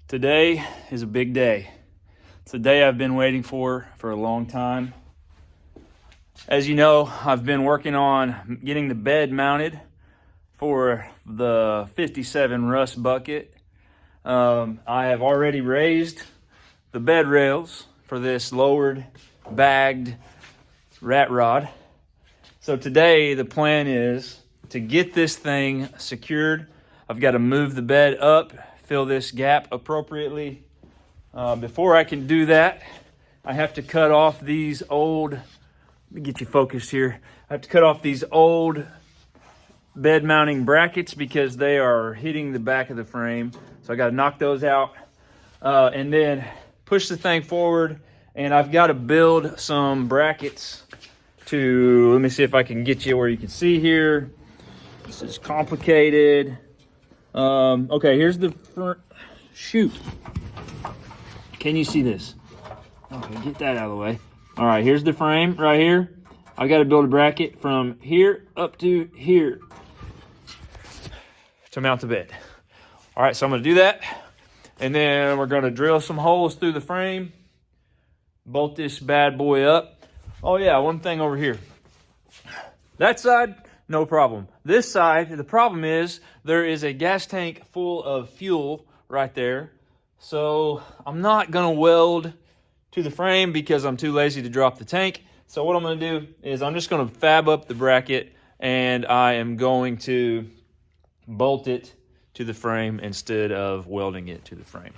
Today is a big day. It's a day I've been waiting for a long time. As you know, I've been working on getting the bed mounted for the 57 rust bucket. I have already raised the bed rails for this lowered, bagged rat rod. So today the plan is to get this thing secured. I've got to move the bed up, fill this gap appropriately. Before I can do that, I have to cut off these old, let me get you focused here. I have to cut off these old bed mounting brackets because they are hitting the back of the frame. So I got to knock those out and then push the thing forward. And I've got to build some brackets to, let me see if I can get you where you can see here. This is complicated. Okay, here's the front. Shoot. Can you see this? Okay, get that out of the way. All right, here's the frame right here. I got to build a bracket from here up to here to mount the bed. All right, so I'm going to do that. And then we're going to drill some holes through the frame, bolt this bad boy up. Oh yeah, one thing over here. That side, no problem. This side, the problem is there is a gas tank full of fuel right there. So I'm not gonna weld to the frame because I'm too lazy to drop the tank. So what I'm gonna do is I'm just gonna fab up the bracket and I am going to bolt it to the frame instead of welding it to the frame.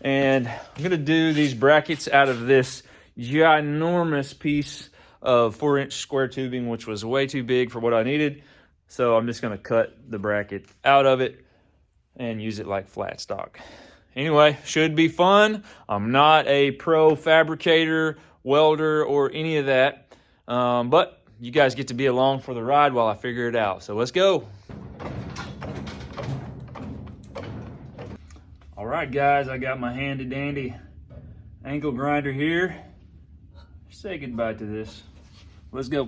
And I'm gonna do these brackets out of this ginormous piece of 4-inch square tubing, which was way too big for what I needed. So I'm just gonna cut the bracket out of it and use it like flat stock. Anyway, should be fun. I'm not a pro fabricator, welder, or any of that. But you guys get to be along for the ride while I figure it out. So let's go. All right, guys, I got my handy dandy angle grinder here. Say goodbye to this. Let's go.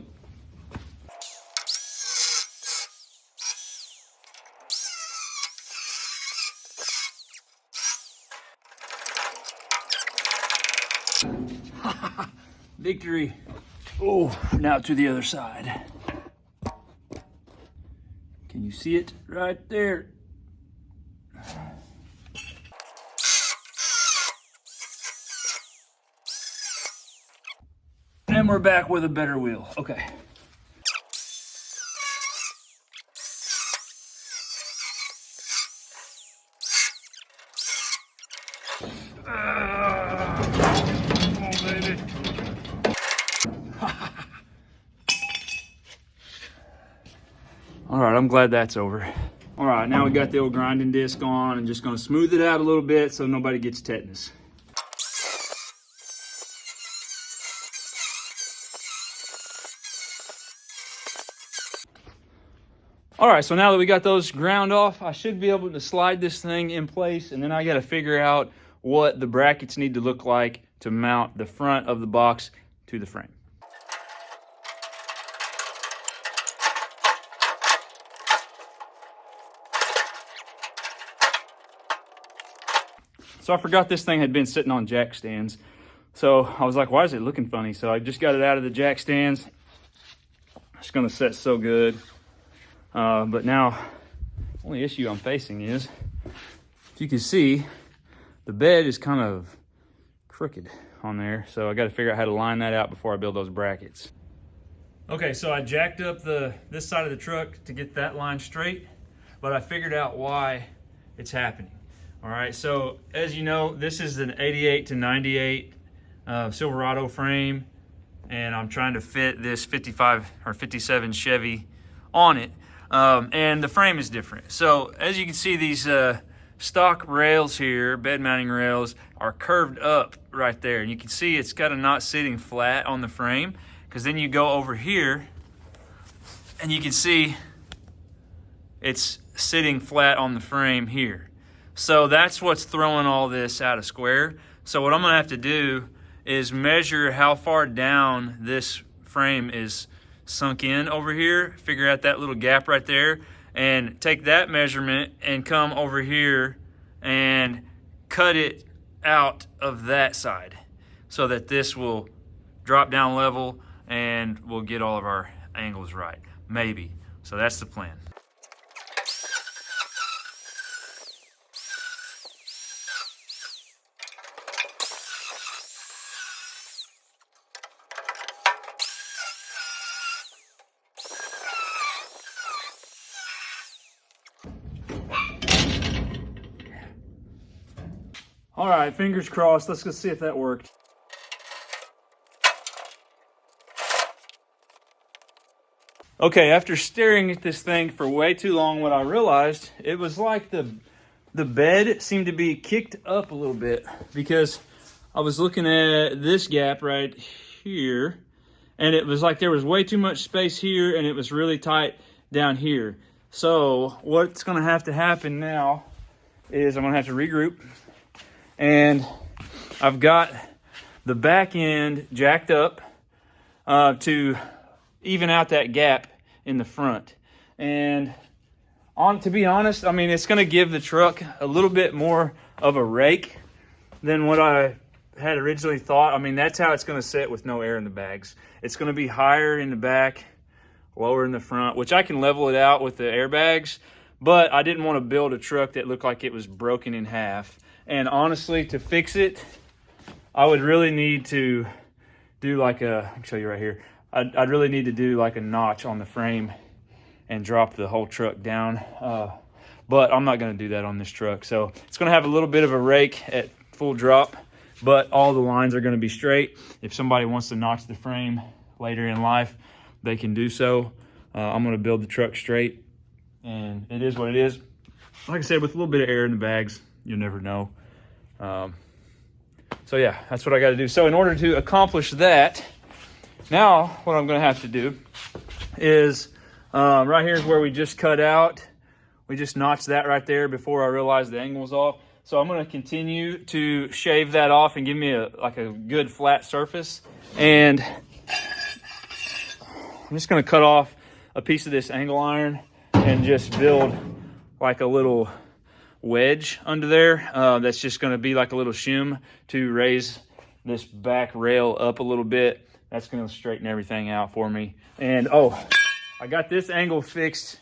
Victory. Oh, now to the other side. Can you see it right there? And we're back with a better wheel. Okay. All right, I'm glad that's over. All right, now we got the old grinding disc on and just gonna smooth it out a little bit so nobody gets tetanus. All right, so now that we got those ground off, I should be able to slide this thing in place, and then I gotta figure out what the brackets need to look like to mount the front of the box to the frame. So I forgot this thing had been sitting on jack stands. So I was like, why is it looking funny? So I just got it out of the jack stands. It's gonna set so good. But now, the only issue I'm facing is, if you can see, the bed is kind of crooked on there. So I gotta figure out how to line that out before I build those brackets. Okay, so I jacked up this side of the truck to get that line straight, but I figured out why it's happening. All right, so as you know, this is an 88 to 98 Silverado frame, and I'm trying to fit this 55 or 57 Chevy on it. And the frame is different. So as you can see, these stock rails here, bed mounting rails, are curved up right there. And you can see it's kind of not sitting flat on the frame, because then you go over here and you can see it's sitting flat on the frame here. So that's what's throwing all this out of square. So what I'm gonna have to do is measure how far down this frame is sunk in over here, figure out that little gap right there, and take that measurement and come over here and cut it out of that side so that this will drop down level and we'll get all of our angles right, maybe. So that's the plan. All right, fingers crossed. Let's go see if that worked. Okay, after staring at this thing for way too long, what I realized, it was like the bed seemed to be kicked up a little bit, because I was looking at this gap right here, and it was like there was way too much space here, and it was really tight down here. So what's gonna have to happen now is I'm gonna have to regroup, and I've got the back end jacked up to even out that gap in the front. And to be honest, I mean, it's going to give the truck a little bit more of a rake than what I had originally thought. I mean, that's how it's going to sit with no air in the bags. It's going to be higher in the back, lower in the front, which I can level it out with the airbags, but I didn't want to build a truck that looked like it was broken in half. And honestly, to fix it, I would really need to do like a, I'll show you right here. I'd really need to do like a notch on the frame and drop the whole truck down. But I'm not going to do that on this truck. So it's going to have a little bit of a rake at full drop, but all the lines are going to be straight. If somebody wants to notch the frame later in life, they can do so. I'm going to build the truck straight, and it is what it is. Like I said, with a little bit of air in the bags, you'll never know. So yeah, that's what I got to do. So in order to accomplish that, now what I'm going to have to do is right here is where we just cut out. We just notched that right there before I realized the angle was off. So I'm going to continue to shave that off and give me a good flat surface. And I'm just going to cut off a piece of this angle iron and just build like a little wedge under there. That's just going to be like a little shim to raise this back rail up a little bit. That's going to straighten everything out for me. And oh, I got this angle fixed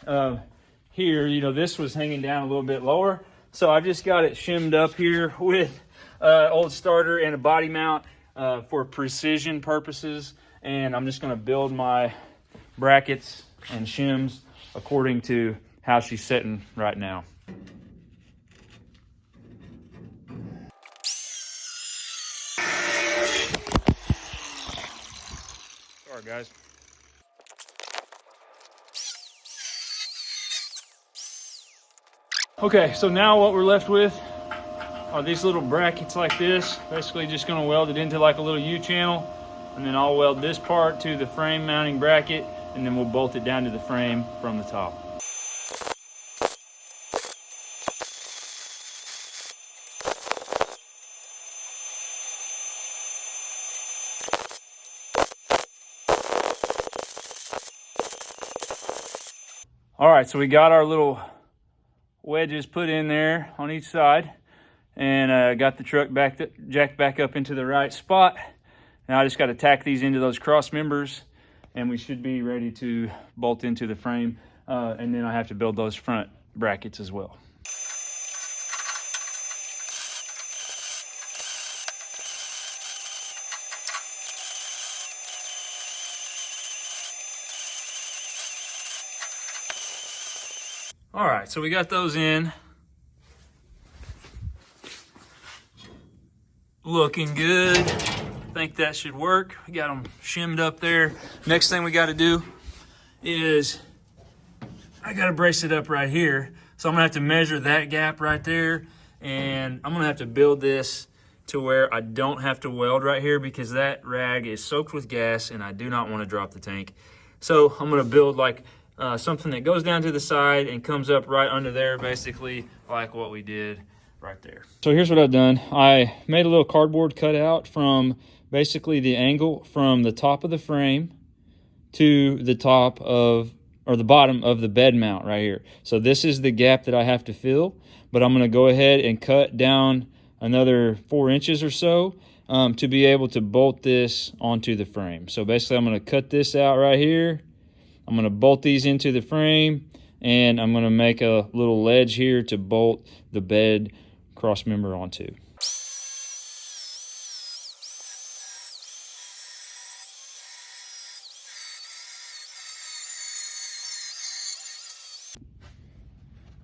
here. You know, this was hanging down a little bit lower, so I just got it shimmed up here with old starter and a body mount for precision purposes. And I'm just going to build my brackets and shims according to how she's sitting right now. Sorry, guys. Okay, so now what we're left with are these little brackets like this. Basically just going to weld it into like a little U-channel, and then I'll weld this part to the frame mounting bracket, and then we'll bolt it down to the frame from the top. All right, so we got our little wedges put in there on each side, and got the truck jacked back up into the right spot. Now I just got to tack these into those cross members, and we should be ready to bolt into the frame. And then I have to build those front brackets as well. All right, so we got those in. Looking good. I think that should work. We got them shimmed up there. Next thing we got to do is I got to brace it up right here. So I'm going to have to measure that gap right there, and I'm going to have to build this to where I don't have to weld right here, because that rag is soaked with gas and I do not want to drop the tank. So I'm going to build like something that goes down to the side and comes up right under there, basically like what we did right there. So here's what I've done. I made a little cardboard cutout from basically the angle from the top of the frame to the top of, or the bottom of the bed mount right here. So this is the gap that I have to fill, but I'm going to go ahead and cut down another 4 inches or so to be able to bolt this onto the frame. So basically I'm going to cut this out right here. I'm going to bolt these into the frame, and I'm going to make a little ledge here to bolt the bed cross member onto.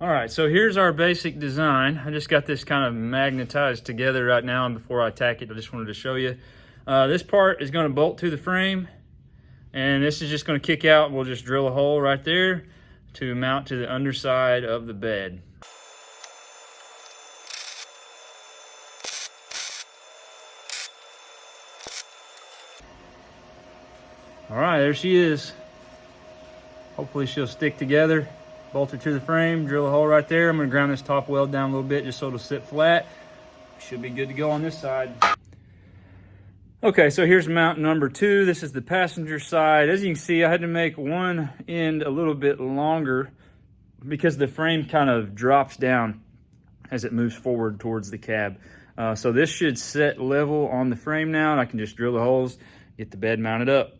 All right, so here's our basic design. I just got this kind of magnetized together right now, and before I tack it, I just wanted to show you. This part is going to bolt to the frame, and this is just going to kick out. We'll just drill a hole right there to mount to the underside of the bed. All right, there she is. Hopefully she'll stick together. Bolt her to the frame, drill a hole right there. I'm gonna ground this top weld down a little bit just so it'll sit flat. Should be good to go on this side. Okay, so here's mount number 2. This is the passenger side. As you can see, I had to make one end a little bit longer because the frame kind of drops down as it moves forward towards the cab. So this should set level on the frame now, and I can just drill the holes, get the bed mounted up.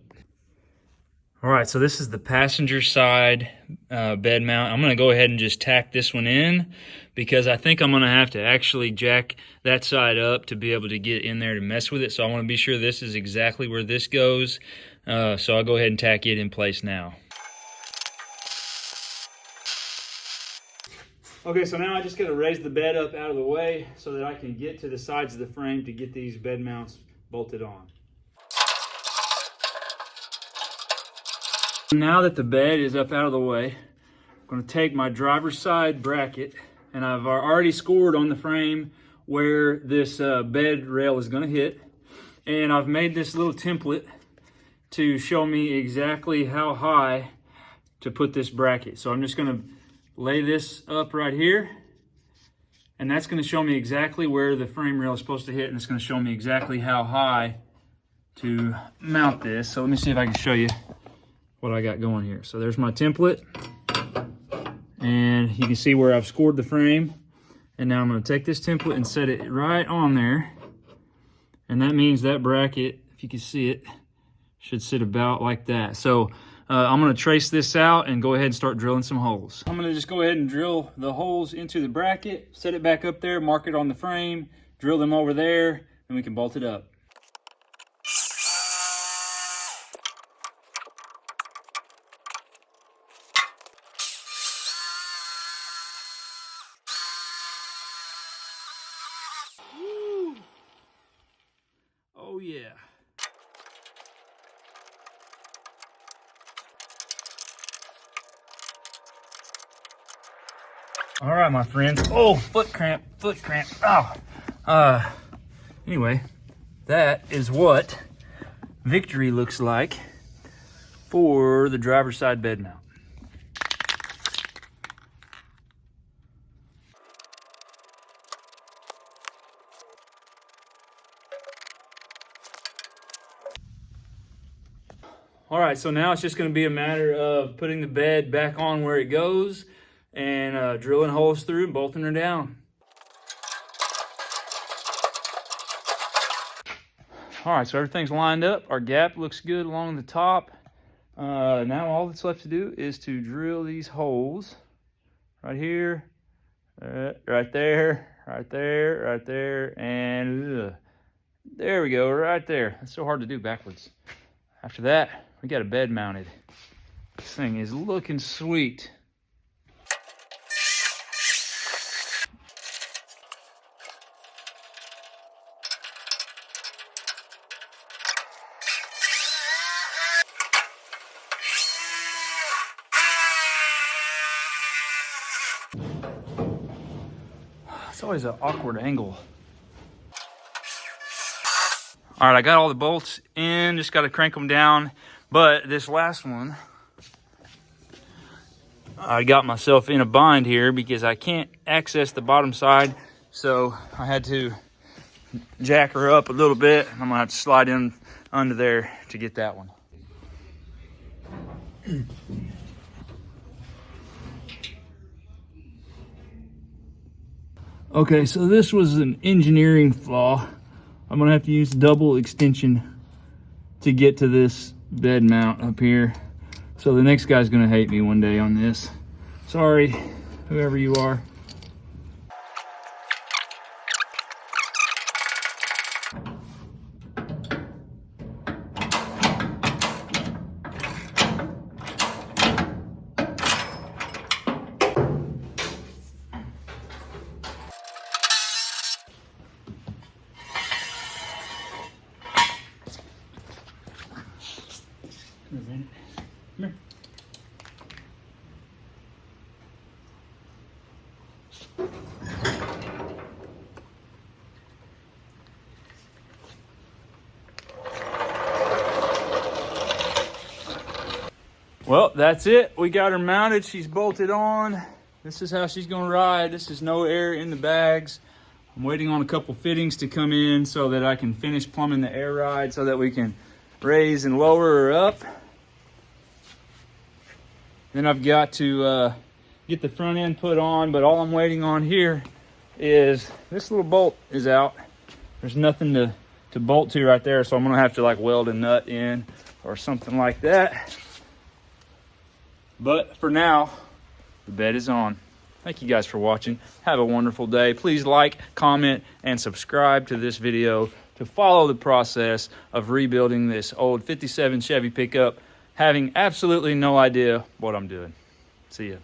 All right, so this is the passenger side bed mount. I'm gonna go ahead and just tack this one in because I think I'm gonna have to actually jack that side up to be able to get in there to mess with it. So I wanna be sure this is exactly where this goes. So I'll go ahead and tack it in place now. Okay, so now I just gotta raise the bed up out of the way so that I can get to the sides of the frame to get these bed mounts bolted on. Now that the bed is up out of the way, I'm going to take my driver's side bracket, and I've already scored on the frame where this bed rail is going to hit, and I've made this little template to show me exactly how high to put this bracket. So I'm just going to lay this up right here, and that's going to show me exactly where the frame rail is supposed to hit, and it's going to show me exactly how high to mount this. So let me see if I can show you what I got going here. So there's my template, and you can see where I've scored the frame. And now I'm going to take this template and set it right on there, and that means that bracket, if you can see it, should sit about like that. So I'm going to trace this out and go ahead and start drilling some holes. I'm going to just go ahead and drill the holes into the bracket, set it back up there, mark it on the frame, drill them over there, and we can bolt it up. Oh yeah. All right, my friends. Oh, foot cramp, foot cramp. Oh. Anyway, that is what victory looks like for the driver's side bed mount. All right, so now it's just going to be a matter of putting the bed back on where it goes and drilling holes through and bolting her down. All right, so everything's lined up. Our gap looks good along the top. Now all that's left to do is to drill these holes right here, right there, right there, right there, and there we go, right there. It's so hard to do backwards. After that, we got a bed mounted. This thing is looking sweet. It's always an awkward angle. All right, I got all the bolts in, just got to crank them down. But this last one, I got myself in a bind here because I can't access the bottom side. So I had to jack her up a little bit. I'm gonna have to slide in under there to get that one. Okay, so this was an engineering flaw. I'm gonna have to use double extension to get to this bed mount up here. So the next guy's gonna hate me one day on this. Sorry, whoever you are. Come here. Well, that's it. We got her mounted. She's bolted on. This is how she's gonna ride. This is no air in the bags. I'm waiting on a couple fittings to come in so that I can finish plumbing the air ride so that we can raise and lower her up. Then I've got to get the front end put on, but all I'm waiting on here is this little bolt is out. There's nothing to bolt to right there, so I'm gonna have to like weld a nut in or something like that. But for now, the bed is on. Thank you guys for watching. Have a wonderful day. Please like, comment, and subscribe to this video to follow the process of rebuilding this old 57 Chevy pickup, having absolutely no idea what I'm doing. See ya.